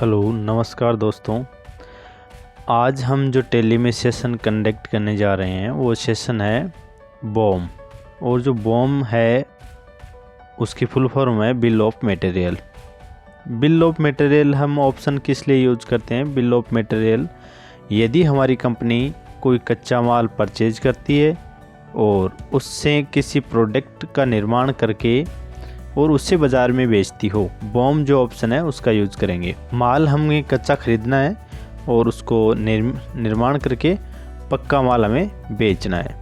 Hello नमस्कार दोस्तों। आज हम जो टेली में सेशन कंडक्ट करने जा रहे हैं वो सेशन है बॉम। और जो बॉम है उसकी फुल फॉर्म है bill of material. Bill of material हम ऑप्शन किस लिए यूज करते हैं? बिल ऑफ मटेरियल यदि हमारी कंपनी कोई कच्चा माल परचेज करती है और उससे किसी प्रोडक्ट का निर्माण करके और उससे बाज़ार में बेचती हो, बॉम जो ऑप्शन है उसका यूज़ करेंगे। माल हमें कच्चा ख़रीदना है और उसको निर्माण करके पक्का माल हमें बेचना है।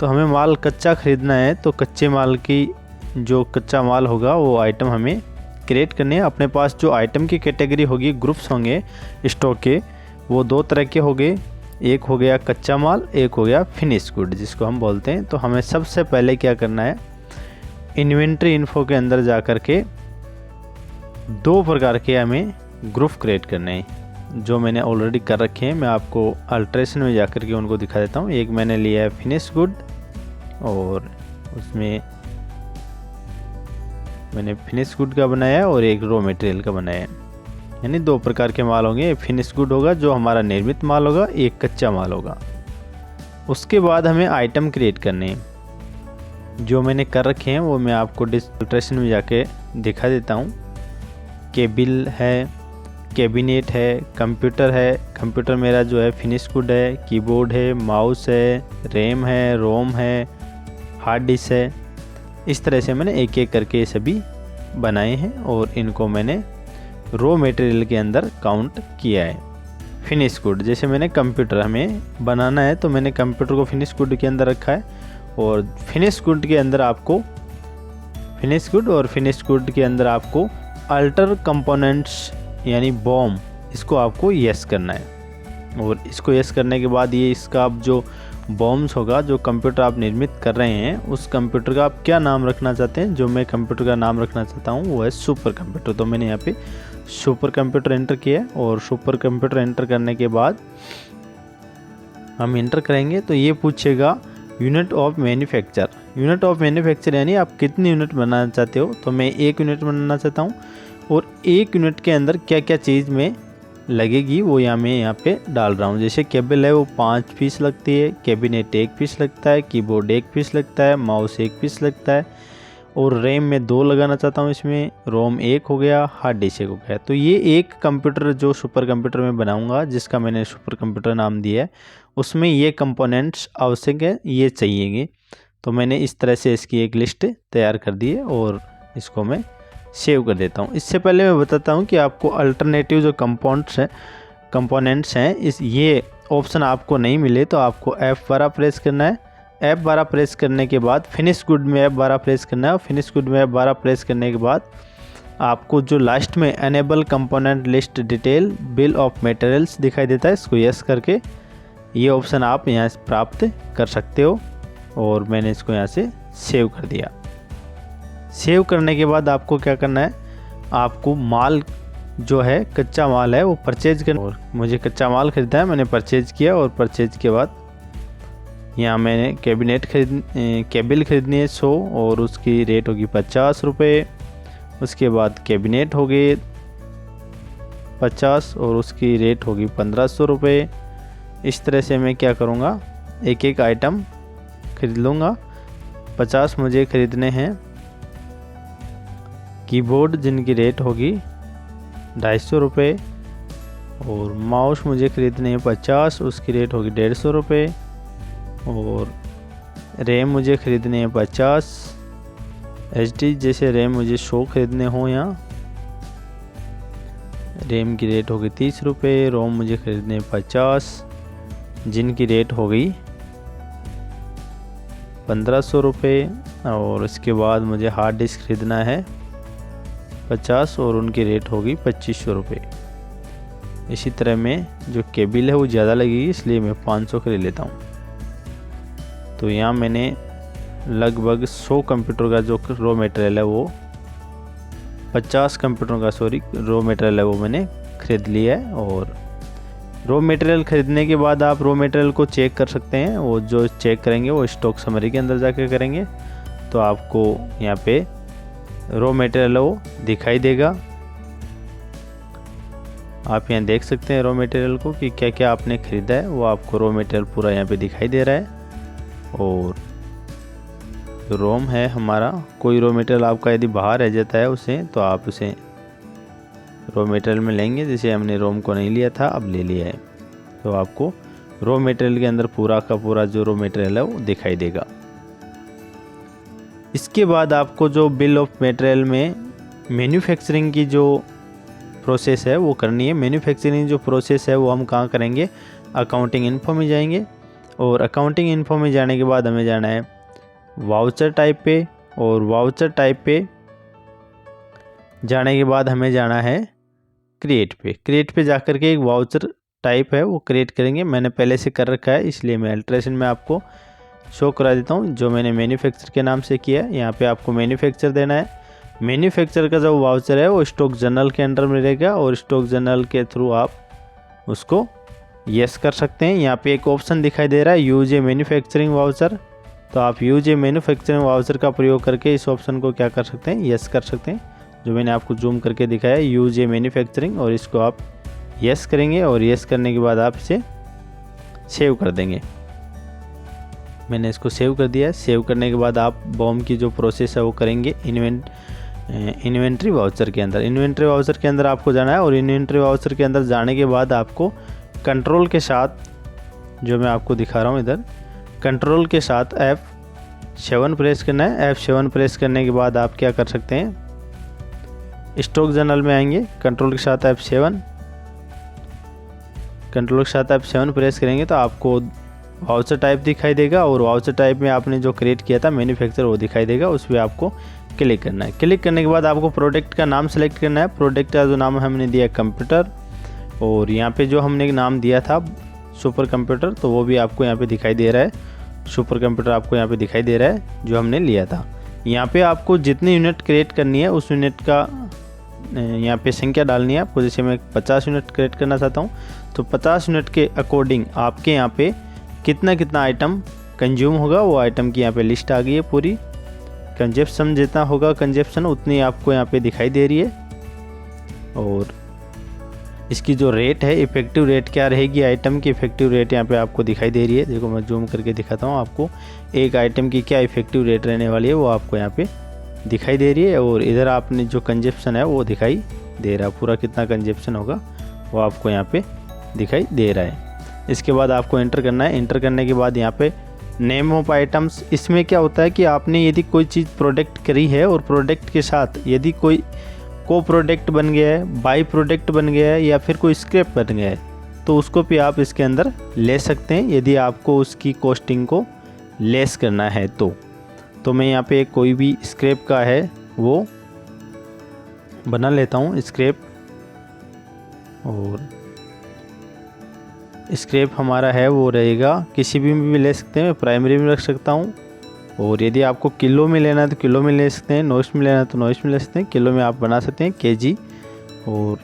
तो हमें माल कच्चा ख़रीदना है तो कच्चे माल की जो कच्चा माल होगा वो आइटम हमें क्रिएट करने हैं। अपने पास जो आइटम की कैटेगरी होगी, ग्रुप्स होंगे स्टॉक के, वो दो तरह के होंगे। एक हो गया कच्चा माल, एक हो गया फिनिश गुड जिसको हम बोलते हैं। तो हमें सबसे पहले क्या करना है, इन्वेंट्री इन्फो के अंदर जा कर के दो प्रकार के हमें ग्रुप क्रिएट करने हैं जो मैंने ऑलरेडी कर रखे हैं। मैं आपको अल्ट्रेशन में जा कर के उनको दिखा देता हूँ। एक मैंने लिया है फिनिश गुड और उसमें मैंने फिनिश गुड का बनाया है और एक रॉ मटेरियल का बनाया है। यानी दो प्रकार के माल होंगे। फिनिश गुड होगा जो हमारा निर्मित माल होगा, एक कच्चा माल होगा। उसके बाद हमें आइटम क्रिएट करने हैं जो मैंने कर रखे हैं, वो मैं आपको डिस्क्रिप्शन में जाके दिखा देता हूँ। केबिल है, कैबिनेट है, कंप्यूटर है। कंप्यूटर मेरा जो है फिनिश गुड है। कीबोर्ड है, माउस है, रैम है, रोम है, हार्ड डिस्क है। इस तरह से मैंने एक एक करके ये सभी बनाए हैं और इनको मैंने रॉ मटेरियल के अंदर काउंट किया है। फिनिश गुड जैसे मैंने कंप्यूटर हमें बनाना है तो मैंने कंप्यूटर को फिनिश गुड के अंदर रखा है। और फिनिश गुड के अंदर आपको फिनिश गुड के अंदर आपको अल्टर कंपोनेंट्स यानी बॉम, इसको आपको यस करना है। और इसको यस करने के बाद ये इसका आप जो बॉम्स होगा, जो कंप्यूटर आप निर्मित कर रहे हैं, उस कंप्यूटर का आप क्या नाम रखना चाहते हैं? जो मैं कंप्यूटर का नाम रखना चाहता हूँ वो है सुपर कंप्यूटर। तो मैंने यहाँ पे सुपर कंप्यूटर एंटर किया है। और सुपर कंप्यूटर एंटर करने के बाद हम एंटर करेंगे तो ये पूछेगा unit of manufacture. Unit of manufacture यानी आप कितनी यूनिट बनाना चाहते हो। तो मैं एक यूनिट बनाना चाहता हूँ और एक यूनिट के अंदर क्या क्या चीज़ में लगेगी वो मैं यहाँ पे डाल रहा हूँ। जैसे केबल है वो 5 पीस लगती है, कैबिनेट 1 पीस लगता है, कीबोर्ड 1 पीस लगता है, माउस 1 पीस लगता है और रैम में 2 लगाना चाहता हूँ। इसमें रोम 1 हो गया, हार्ड डिस्क 1 हो गया। तो ये एक कंप्यूटर जो सुपर कंप्यूटर में बनाऊँगा, जिसका मैंने सुपर कंप्यूटर नाम दिया है, उसमें ये कंपोनेंट्स आवश्यक है, ये चाहिएंगे। तो मैंने इस तरह से इसकी एक लिस्ट तैयार कर दी है और इसको मैं सेव कर देता हूँ। इससे पहले मैं बताता हूँ कि आपको अल्टरनेटिव जो कंपोनेंट्स हैं इस ये ऑप्शन आपको नहीं मिले तो आपको F12 प्रेस करना है। F12 प्रेस करने के बाद फिनिश गुड में F12 प्रेस करना है और फिनिश गुड में F12 प्रेस करने के बाद आपको जो लास्ट में enable component list detail bill of materials दिखाई देता है, इसको यस करके ये ऑप्शन आप यहाँ से प्राप्त कर सकते हो। और मैंने इसको यहाँ से सेव कर दिया। सेव करने के बाद आपको क्या करना है, आपको माल जो है कच्चा माल है वो परचेज करना। और मुझे कच्चा माल ख़रीदा है, मैंने परचेज किया और परचेज के बाद यहाँ मैंने केबिल ख़रीदनी है 100 और उसकी रेट होगी 50 रुपये। उसके बाद कैबिनेट हो गए 50 और उसकी रेट होगी 1500 रुपये। इस तरह से मैं क्या करूँगा, एक एक आइटम खरीद लूँगा। 50 मुझे ख़रीदने हैं। कीबोर्ड जिनकी रेट होगी 250 रुपये और माउस मुझे ख़रीदने हैं 50, उसकी रेट होगी 150 रुपये। और रैम मुझे ख़रीदने हैं 50 HD जैसे रैम मुझे 100 ख़रीदने हो, यहाँ रैम की रेट होगी 30 रुपये। रोम मुझे ख़रीदने हैं 50 जिनकी रेट हो गई 1500 रुपये। और इसके बाद मुझे हार्ड डिस्क ख़रीदना है 50 और उनकी रेट होगी 2500 रुपये। इसी तरह में जो केबिल है वो ज़्यादा लगेगी इसलिए मैं 500 खरीद लेता हूँ। तो यहाँ मैंने लगभग 100 कंप्यूटर का जो रॉ मटेरियल है वो 50 कंप्यूटरों का रॉ मटेरियल है वो मैंने ख़रीद लिया है। और रॉ मटेरियल ख़रीदने के बाद आप रॉ मटेरियल को चेक कर सकते हैं। वो जो चेक करेंगे वो स्टॉक समरी के अंदर जाके करेंगे तो आपको यहाँ पे रॉ मटेरियल वो दिखाई देगा। आप यहाँ देख सकते हैं रॉ मटेरियल को कि क्या क्या आपने ख़रीदा है, वो आपको रॉ मटेरियल पूरा यहाँ पे दिखाई दे रहा है। और जो रोम है हमारा, कोई रॉ मटेरियल आपका यदि बाहर रह जाता है उसे, तो आप उसे रॉ मटेरियल में लेंगे। जैसे हमने रोम को नहीं लिया था, अब ले लिया है, तो आपको रॉ मटेरियल के अंदर पूरा का पूरा जो रॉ मटेरियल है वो दिखाई देगा। इसके बाद आपको जो बिल ऑफ मटेरियल में मैन्युफैक्चरिंग की जो प्रोसेस है वो करनी है। मैन्युफैक्चरिंग जो प्रोसेस है वो हम कहाँ करेंगे, अकाउंटिंग इन्फो में जाएंगे। और अकाउंटिंग इन्फो में जाने के बाद हमें जाना है वाउचर टाइप पे, और वाउचर टाइप पे जाने के बाद हमें जाना है क्रिएट पे। क्रिएट पे जाकर के एक वाउचर टाइप है वो क्रिएट करेंगे। मैंने पहले से कर रखा है, इसलिए मैं अल्ट्रेशन में आपको शो करा देता हूँ। जो मैंने मैन्युफैक्चर के नाम से किया है, यहाँ पे आपको मैन्युफैक्चर देना है। मैन्युफैक्चर का जो वाउचर है वो स्टॉक जनरल के अंडर में रहेगा, और स्टॉक जनरल के थ्रू आप उसको यस कर सकते हैं। यहाँ पे एक ऑप्शन दिखाई दे रहा है यूज ए मैन्युफैक्चरिंग वाउचर, तो आप यूज ए मैन्युफैक्चरिंग वाउचर का प्रयोग करके इस ऑप्शन को क्या कर सकते हैं, यस कर सकते हैं। जो मैंने आपको जूम करके दिखाया यूज ए मैन्युफैक्चरिंग, और इसको आप यस करेंगे। और यस करने के बाद आप इसे सेव कर देंगे। मैंने इसको सेव कर दिया है। सेव करने के बाद आप बॉम की जो प्रोसेस है वो करेंगे इन्वेंट्री वाउचर के अंदर। इन्वेंट्री वाउचर के अंदर आपको जाना है, और इन्वेंट्री वाउचर के अंदर जाने के बाद आपको कंट्रोल के साथ, जो मैं आपको दिखा रहा हूँ इधर, कंट्रोल के साथ F7 प्रेस करना है। F7 प्रेस करने के बाद आप क्या कर सकते हैं, स्टॉक जनरल में आएंगे। कंट्रोल के साथ F7, कंट्रोल के साथ F7 प्रेस करेंगे तो आपको वाउचर टाइप दिखाई देगा, और वाउचर टाइप में आपने जो क्रिएट किया था मैन्युफैक्चर वो दिखाई देगा। उस पर आपको क्लिक करना है। क्लिक करने के बाद आपको प्रोडक्ट का नाम सेलेक्ट करना है। प्रोडक्ट का जो नाम हमने दिया कंप्यूटर, और यहाँ पे जो हमने नाम दिया था सुपर कंप्यूटर, तो वो भी आपको यहाँ पे दिखाई दे रहा है। सुपर कंप्यूटर आपको यहाँ पे दिखाई दे रहा है जो हमने लिया था। यहाँ पे आपको जितनी यूनिट क्रिएट करनी है उस यूनिट का यहाँ पे संख्या डालनी है आपको। जैसे मैं 50 यूनिट क्रिएट करना चाहता हूँ, तो 50 यूनिट के अकॉर्डिंग आपके यहाँ पे कितना कितना आइटम कंज्यूम होगा, वो आइटम की यहाँ पे लिस्ट आ गई है पूरी। कंजप्शन जितना होगा कंजप्शन उतनी आपको यहाँ पे दिखाई दे रही है। और इसकी जो रेट है, इफेक्टिव रेट क्या रहेगी, आइटम की इफेक्टिव रेट यहाँ पे आपको दिखाई दे रही है। देखो मैं जूम करके दिखाता हूँ आपको, एक आइटम की क्या इफेक्टिव रेट रहने वाली है वो आपको यहाँ पे दिखाई दे रही है। और इधर आपने जो कंजप्शन है वो दिखाई दे रहा है, पूरा कितना कंजप्शन होगा वो आपको यहाँ पे दिखाई दे रहा है। इसके बाद आपको एंटर करना है। एंटर करने के बाद यहाँ पे नेम ऑफ आइटम्स, इसमें क्या होता है कि आपने यदि कोई चीज़ प्रोडक्ट करी है और प्रोडक्ट के साथ यदि कोई को प्रोडक्ट बन गया है, बाई प्रोडक्ट बन गया है, या फिर कोई स्क्रैप बन गया है, तो उसको भी आप इसके अंदर ले सकते हैं यदि आपको उसकी कॉस्टिंग को लेस करना है। तो मैं यहाँ पे कोई भी स्क्रैप का है वो बना लेता हूँ स्क्रैप, और स्क्रैप हमारा है वो रहेगा किसी भी ले सकते हैं। मैं प्राइमरी में रख सकता हूँ, और यदि आपको किलो में लेना है तो किलो में ले सकते हैं, नॉइस में लेना है तो नॉइस में ले सकते हैं। किलो में आप बना सकते हैं केजी, और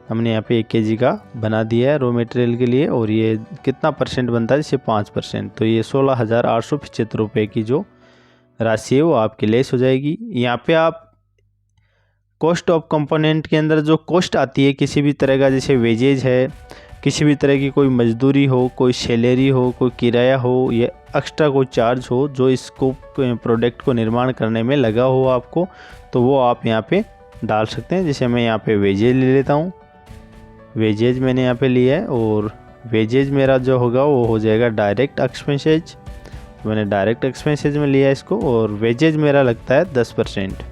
हमने यहाँ पे 1 केजी का बना दिया है रॉ मटेरियल के लिए। और ये कितना परसेंट बनता है, जैसे 5%, तो ये 16,875 रुपये की जो राशि है वो आपकी लेस हो जाएगी। यहाँ पे आप कॉस्ट ऑफ कंपोनेंट के अंदर जो कॉस्ट आती है किसी भी तरह का, जैसे वेजेज है, किसी भी तरह की कोई मजदूरी हो, कोई सैलरी हो, कोई किराया हो, या एक्स्ट्रा कोई चार्ज हो जो इसको प्रोडक्ट को निर्माण करने में लगा हो आपको, तो वो आप यहाँ पे डाल सकते हैं। जैसे मैं यहाँ पे वेजेज ले लेता हूँ, वेजेज मैंने यहाँ पे लिया है, और वेजेज मेरा जो होगा वो हो जाएगा डायरेक्ट एक्सपेंसेज। मैंने डायरेक्ट एक्सपेंसेज में लिया इसको, और वेजेज मेरा लगता है 10%।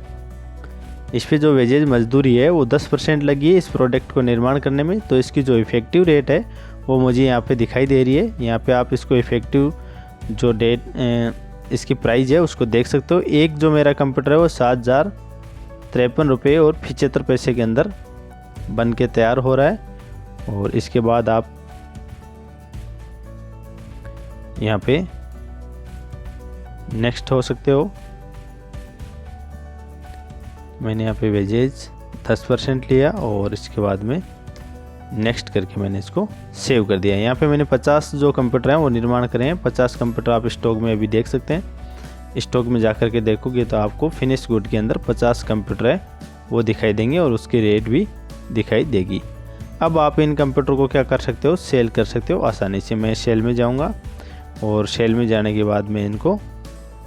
इस पर जो वेजेज मजदूरी है वो 10% लगी है इस प्रोडक्ट को निर्माण करने में। तो इसकी जो इफ़ेक्टिव रेट है वो मुझे यहाँ पे दिखाई दे रही है। यहाँ पे आप इसको इफ़ेक्टिव जो डेट इसकी प्राइस है उसको देख सकते हो। एक जो मेरा कंप्यूटर है वो 7,053 रुपये और 75 पैसे के अंदर बन के तैयार हो रहा है। और इसके बाद आप यहाँ पे नेक्स्ट हो सकते हो। मैंने यहाँ पे वेजेज 10% लिया, और इसके बाद में नेक्स्ट करके मैंने इसको सेव कर दिया। यहाँ पे मैंने 50 जो कंप्यूटर हैं वो निर्माण करे हैं। 50 कंप्यूटर आप स्टॉक में अभी देख सकते हैं। स्टॉक में जाकर के देखोगे तो आपको फिनिश गुड के अंदर 50 कंप्यूटर है वो दिखाई देंगे, और उसकी रेट भी दिखाई देगी। अब आप इन कंप्यूटर को क्या कर सकते हो, सेल कर सकते हो आसानी से। मैं सेल में जाऊंगा और सेल में जाने के बाद मैं इनको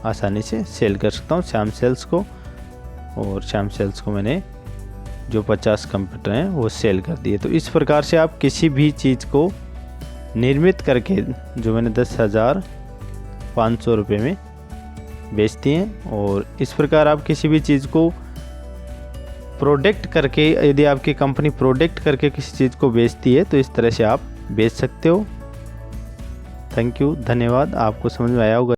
आसानी से सेल कर सकता हूँ, श्याम सेल्स को। और श्याम सेल्स को मैंने जो 50 कंप्यूटर हैं वो सेल कर दिए। तो इस प्रकार से आप किसी भी चीज़ को निर्मित करके, जो मैंने 10,500 रुपये में बेचती हैं, और इस प्रकार आप किसी भी चीज़ को प्रोडक्ट करके, यदि आपकी कंपनी प्रोडक्ट करके किसी चीज़ को बेचती है तो इस तरह से आप बेच सकते हो। थैंक यू, धन्यवाद। आपको समझ में आया होगा।